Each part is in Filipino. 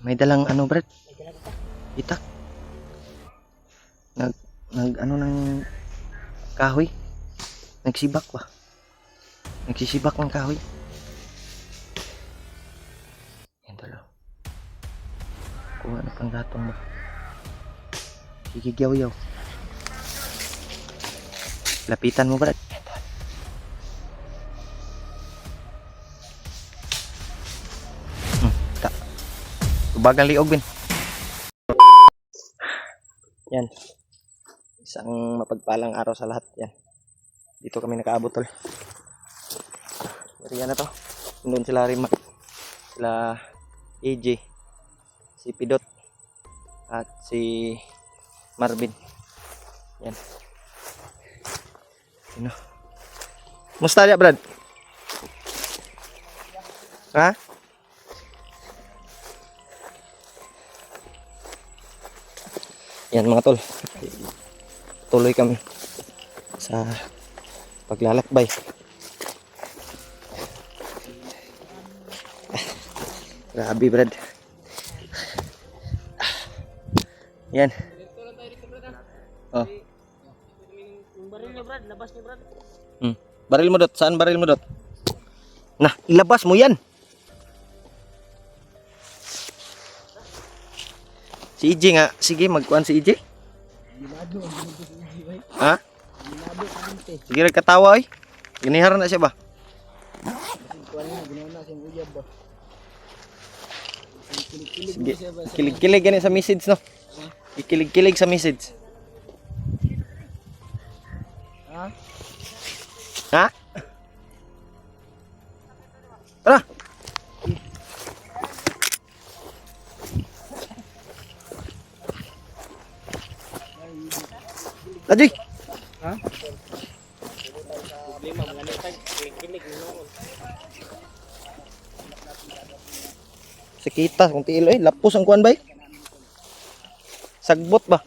May dalang ano, Brad? May dala ka pa. Itak. Nag ano ng kahoy. Nagsibak ba? Nagsisibak ng kahoy. Yan talo. Kuha na pang gatong ba? Sige, yaw. Lapitan mo, Brad. Tak. Tubagang liog, Ben. Yan. Isang mapagpalang araw sa lahat. Yan. Dito kami nakaabot, tol. Yan na to. Doon sila Rima. Sila AJ. Si Pidot. At si Marvin. Yan. Sino? Musta ya, Brad? Ha? Yan mga tol. Tuloy kami sa paglalakbay. Grabe, Brad. Yan. Oh. Yung baril niya, Brad. Labas niya, Brad. Baril mo, Dot. Saan baril mo, Dot? Nah, ilabas mo yan. Si EJ nga. Sige, magkuhan si EJ. Ginado ang ginado si EJ, bay. Ha? Ginado ang ginado. Sige, katawa, oy. Ginihara na siya ba? Kuha niya, ginawa na siyang uyab ba. Kilig-kilig Sige. siya ba? Kilig-kilig ganit sa message, no? Ikilig-kilig sa message. Ha? Ha? Tara. Ajoy. Ha? Problema mga nitag, kilig-kilig noon. Sakita kung tiilo eh. Lapos ang kuan bay. Sagbot ba?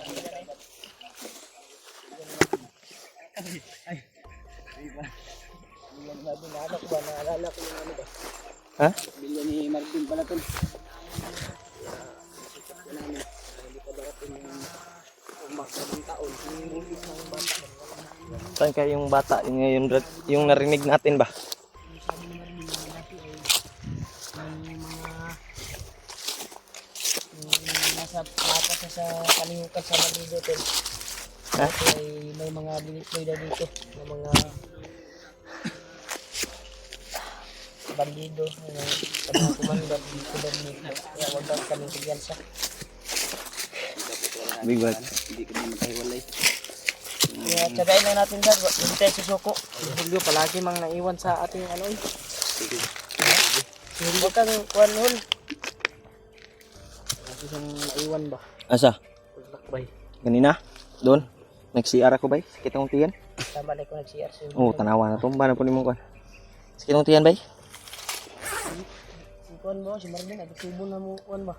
Naalala ko yung ano ba? Ha? Bilya ni Marvin pala tol. Saan kaya yung bata? Yung ngayon, Brad? Yung narinig natin ba? Nasa plata siya sa kalihukan sa Marido tol. Ha? Ay may mga binitloy na dito ng mga bandido sa mga kumandar dito na dito. Kaya wag daw kami tigyan sa Big Brad. hindi kami makahiwalay. Kaya tsagain lang natin dad, hintay si Suko. Julio palagi mang naiwan sa ating ano eh. Hindi kang kuwan hol. Kasi siyang naiwan ba? Asa? Paglakbay. Ganina? Doon? Nag-CR ako bay? Sakit ang tiyan? Tama na ko nag-CR sa Oo, tanawa na to. Bana po ni mong kuan. Sakit ang tiyan bay? Si kuwan mo, si Marvin, nagtubo na mo kuwan ba?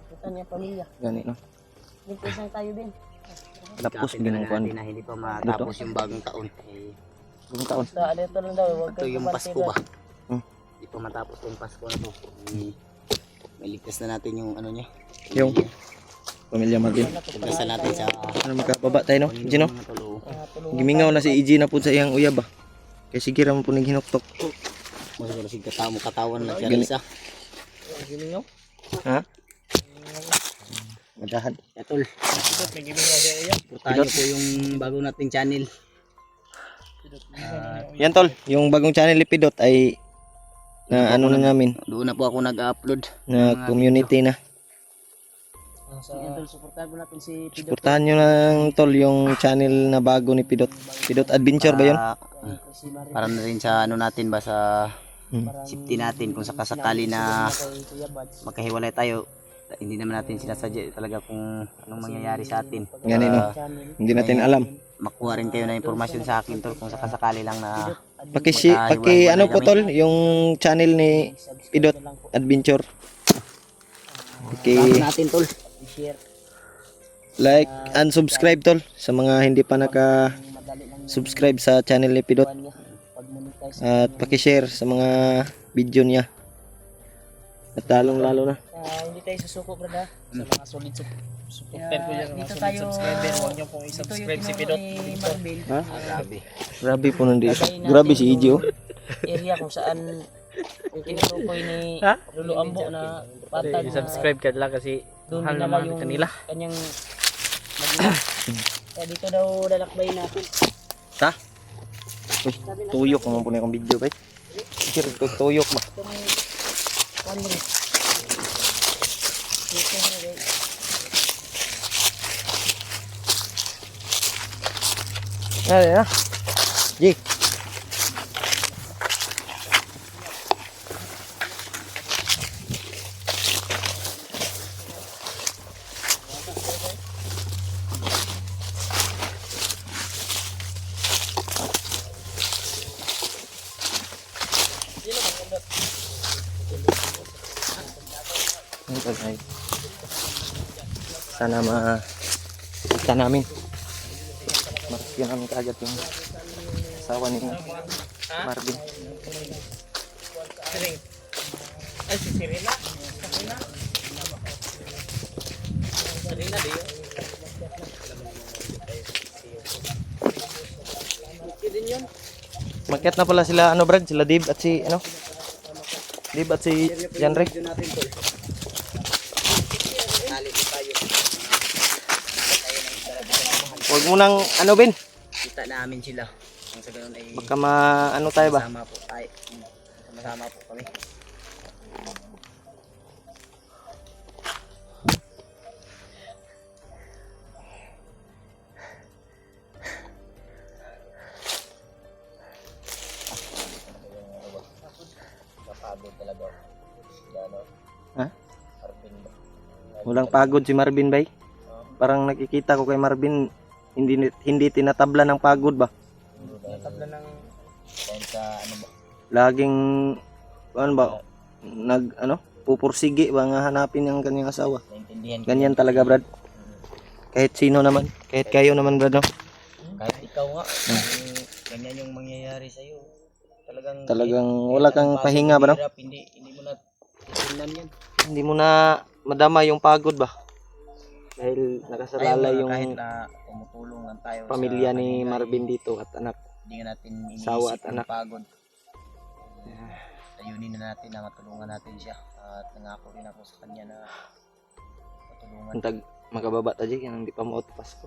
Kita niya pamilya. Gani no? Nagpisang tayo din. Tapos ginang kuan. na hindi pa matapos yung bagong taon. Buong taon. Sa dito lang daw, wag Ito kang yung kumante Pasko doon. ba? Hmm. Hindi pa matapos yung Pasko na to. Maligtas na natin yung ano niya. Yung pamilya Marvin. Pagkasan natin sa Ano magkababa tayo no? Gino? mga tulo. Tulungan Gimingaw na si EJ na po sa iyang uyab ba? Kaya sige raman po naghinuktok. Siguro si katawan na siya Gani. isa. Gimingaw. Ha? Madahan. Yatol. May gimingaw siya iya. Tayo po yung bago nating channel. Yan tol, yung bagong channel ni Pidot ay na ano na namin, Doon na po ako nag-upload. na community na. Sa idol, suportahan mo natin si Pidot. Suportahan nyo lang tol yung channel na bago ni Pidot. Pidot Adventure ba yun? Si Marvin. Para na rin sa ano natin ba sa Hmm. safety natin kung sakasakali na Kay Kuya Bads. magkahiwalay tayo. Hindi naman natin sinasadya talaga kung anong mangyayari sa atin. Ganun, no? Channel. Hindi natin alam. Makuha rin kayo na impormasyon sa akin tol kung sakasakali lang na Paki ano po tol, yung channel ni Pidot Adventure. bago Okay, natin tol. share. like and subscribe tol sa mga hindi pa Madali lang naka-subscribe sa channel ni Pidot. niya. Pag monetize. At paki-share sa mga video niya. At lalong lalo na Ay, hindi tayo susuko brad ha. Sa mga solid supporter ko yan, mga solid subscriber, huwag niyo pong i-subscribe si Pidot. Ha? Grabe. Grabe po nandi. Grabe si EJ oh. Area kung saan yung tinutukoy ni Lolo Ambo na patag na I-subscribe ka lang kasi doon mahal dinala naman yung kanila. kanyang magina. Kaya dito daw lalakbay natin. Ta? Uy, tuyok mo po na yung video ba? Sir, tuyok ba? Ito may camera. Dito na rin. Ay, na. Jik. Sana makita namin. Marescue namin kaagad yung asawa ni Marvin. Ay, si Serena. Serena di yun. Okay din yun. Makiat na pala sila ano Brad, sila Dib at si ano? Dib at si Janre. Huwag mo nang ano Ben, Kita namin sila. Ang sa ganun ay baka ano tayo ba? sama po tayo. Sama-sama po kami. Ha? Walang pagod si Marvin bay. Parang nakikita ko kay Marvin hindi tinatabla ng pagod ba? Tabla ng Dahil sa ano ba? Laging ano ba? Pupursige ba nga hanapin yung kanyang asawa. Naintindihan ko. Ganyan talaga Brad. Kahit sino naman, kahit kayo naman Brad no? Kahit ikaw nga, ganyan yung mangyayari sa iyo. Talagang wala kang pahinga ba no? Hirap, hindi mo na tingnan yan. Hindi mo na madama yung pagod ba? Dahil nakasalala yung kahit na tumutulong lang tayo pamilya sa ni kanila, Marvin dito at anak. hindi nga natin Sawa iniisip at yung anak. pagod. Ayunin na natin na matulungan natin siya at nangako rin ako sa kanya na matulungan. Antag makababa ta di kanang di pa mo Pasko.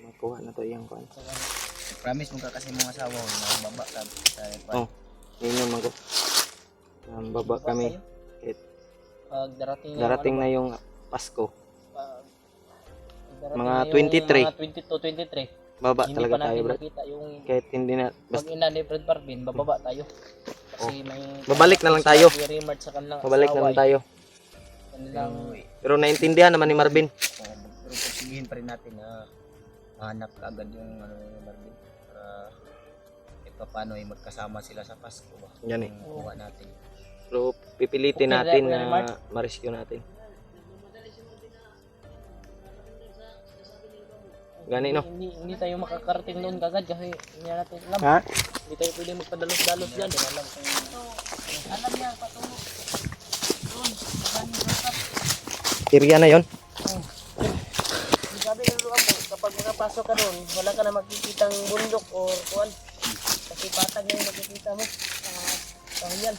Makuha na to iyang kuan. Promise mo ka kasi mga asawa ko na baba ka sa Oh. Yun naman ko. Baba kami. pag Darating na yung Pasko. darating Mga na yung 23. Mga 22, 23. Baba Hindi talaga pa tayo natin Brad. makita yung Kahit hindi na pag basta ina ni Fred Barbin, bababa tayo. Kasi may babalik na lang tayo. Very much sa kanilang Mabalik na lang tayo. Kanilang Pero naintindihan naman ni Marvin. pero pagsigihin pa rin natin na mahanap ka agad yung ano yung Marvin para paano ay magkasama sila sa Pasko ba. Yan eh. Yung kuha natin. Pero pipilitin Okay, natin Kuya Mark. na ma-rescue natin. Gani no? hindi tayo makakarating noon kagad kasi hindi natin alam. Ha? Hindi tayo pwede magpadalos-dalos dyan. Hindi alam kung alam niya patulog. Doon, Area na yon. sabi ng luwa mo, kapag makapasok ka doon, wala ka na makikitang bundok or kuwan. Kasi patag na yung makikita mo. Kahuyan.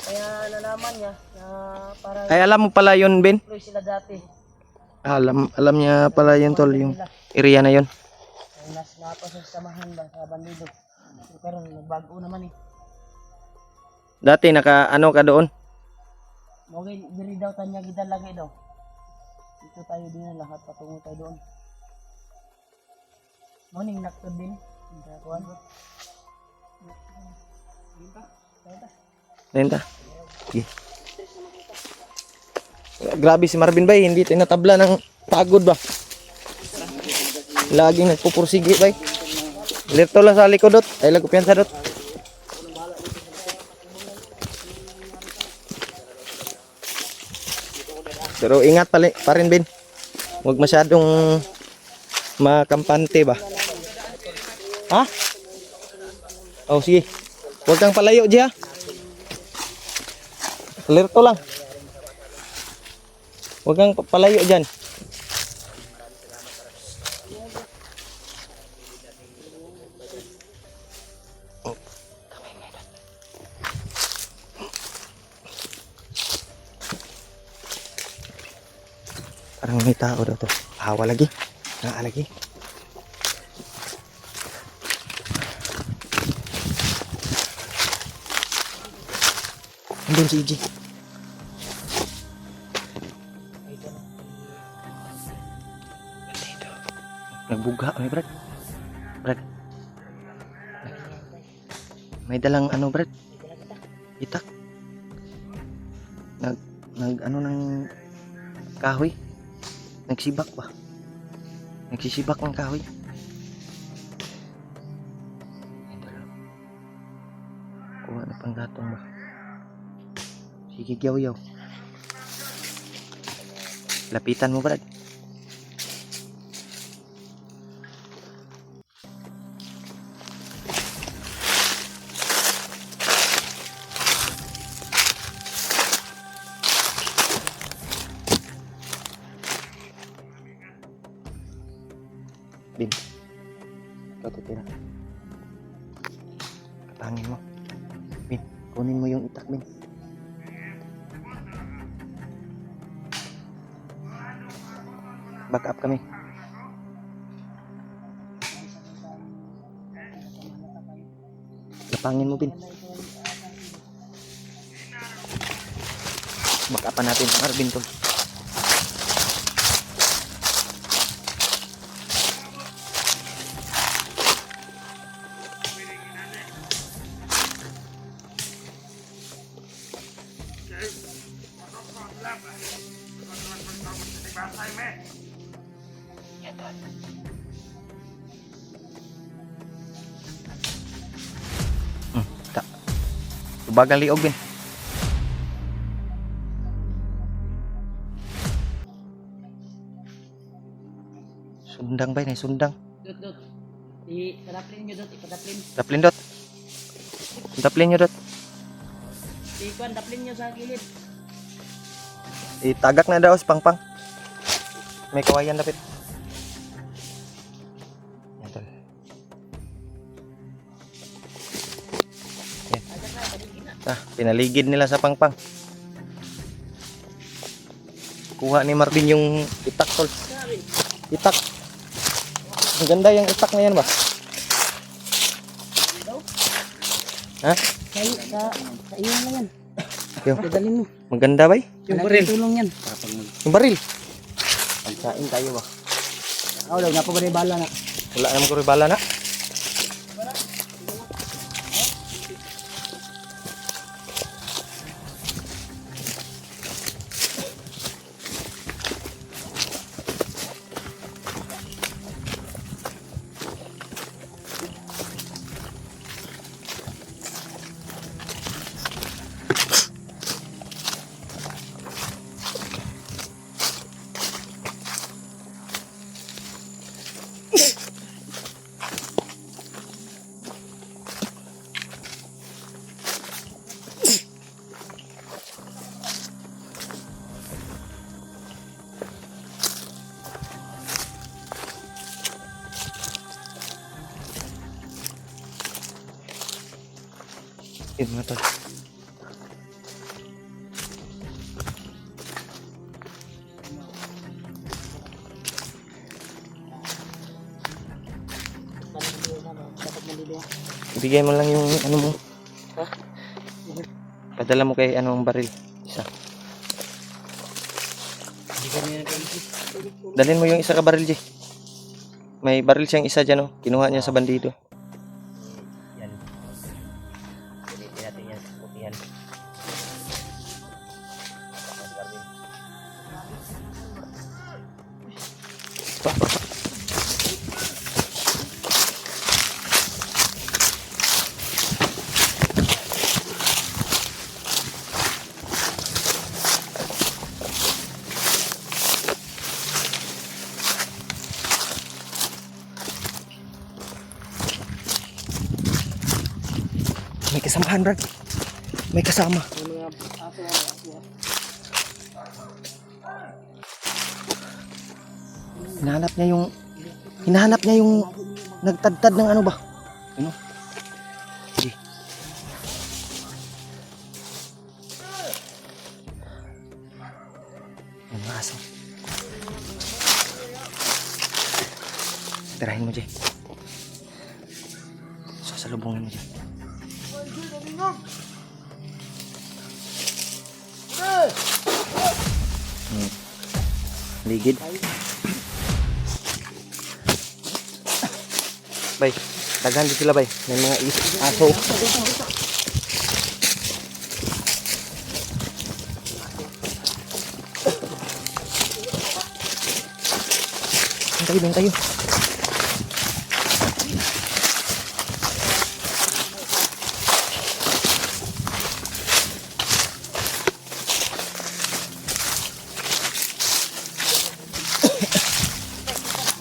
Kaya nalaman niya na parang Ay alam mo pala yon Ben? tuloy sila dati. Alam niya pala yun tol yung area na yon. Ay napasok sa samahan ba sa bandido. Pero nagbago naman eh. Dati naka ano ka doon? Okay, diri daw tanya gidan lagi daw. Dito tayo din lahat patungo tayo doon. Morning nakto din. Kuan. Lenta. Okay. Grabe si Marvin bay, hindi tinatabla ng pagod ba? Laging nagpupursige bay. Lirto lang sa likod dot. Ay lago piyansa dot. Pero ingat pa rin Ben. Huwag masyadong makampante ba? Ha? Oh sige. Huwag kang palayo Ji ha. Lirto lang. Huwag kang palayo dyan. Parang may tao daw to. Hawa lagi. Lagi. Andun si EJ. Nagbuga may Brad. Brad. May dalang ano Brad? Itak. Nag ano ng kahoy. Nagsibak ba? Nagsisibak ng kahoy. Kuha na pang gatong ba? Sige, yaw-yaw. Lapitan mo, Brad. Bin, ikaw titira. Kapangin mo. Bin, kunin mo yung itak, Bin. Back up kami. Kapangin mo, Bin. Back upan natin ang Arvin to. Tak. Bagang liog, Bin. Sundang ba ini? Sundang. Dot. Ikadaplin nyo dot. Daplin dot. Daplin nyo dot. Ikuan, daplin nyo sa gilid. Itagak na daw si Pangpang. May kawayan dapit. Yan tol. Yan. Pinaligid nila sa Pangpang. Kuha ni Marvin yung itak tol. Itak. Ang ganda yung itak na yan ba? Ha? Sa iyo na yan. Yung, Dadalhin mo. maganda ba? Yung baril. Tulong yan. Yung baril. Pagkain tayo ba? Ako daw, napabari bala na. Wala naman ko rin bala na. Yun mga tol. Ibigay mo lang yung ano mo. Ha? Padala mo kay anong baril. Isa. Dalhin mo yung isa ka baril, J. May baril siyang isa dyan, oh. Kinuha niya sa bandido. Yan. Pilitin natin yan sa putihan. May kasamahan, Brad. May kasama. Yung mga aso. Hinahanap niya yung nagtadtad ng ano ba? Ano? Sige. Yung mga aso. Tirahin mo, Jay. Sasalubungin mo, Jay. Ligid. Bay, daghan din sila bay. May mga aso. Bantay tayo.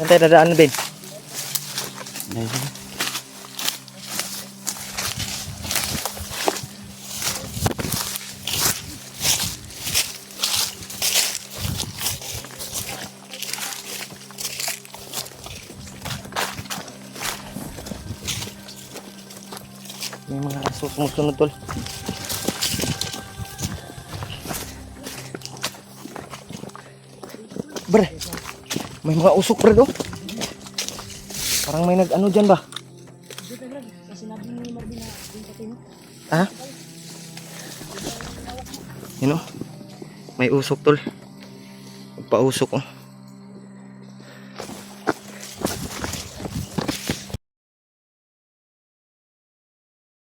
Bantay, dadaan na din. May mga aso sumusunod tol. Bre, may mga usok bre do. Parang may nag-ano dyan ba? Ha? Yun o. May usok tol. Magpausok o.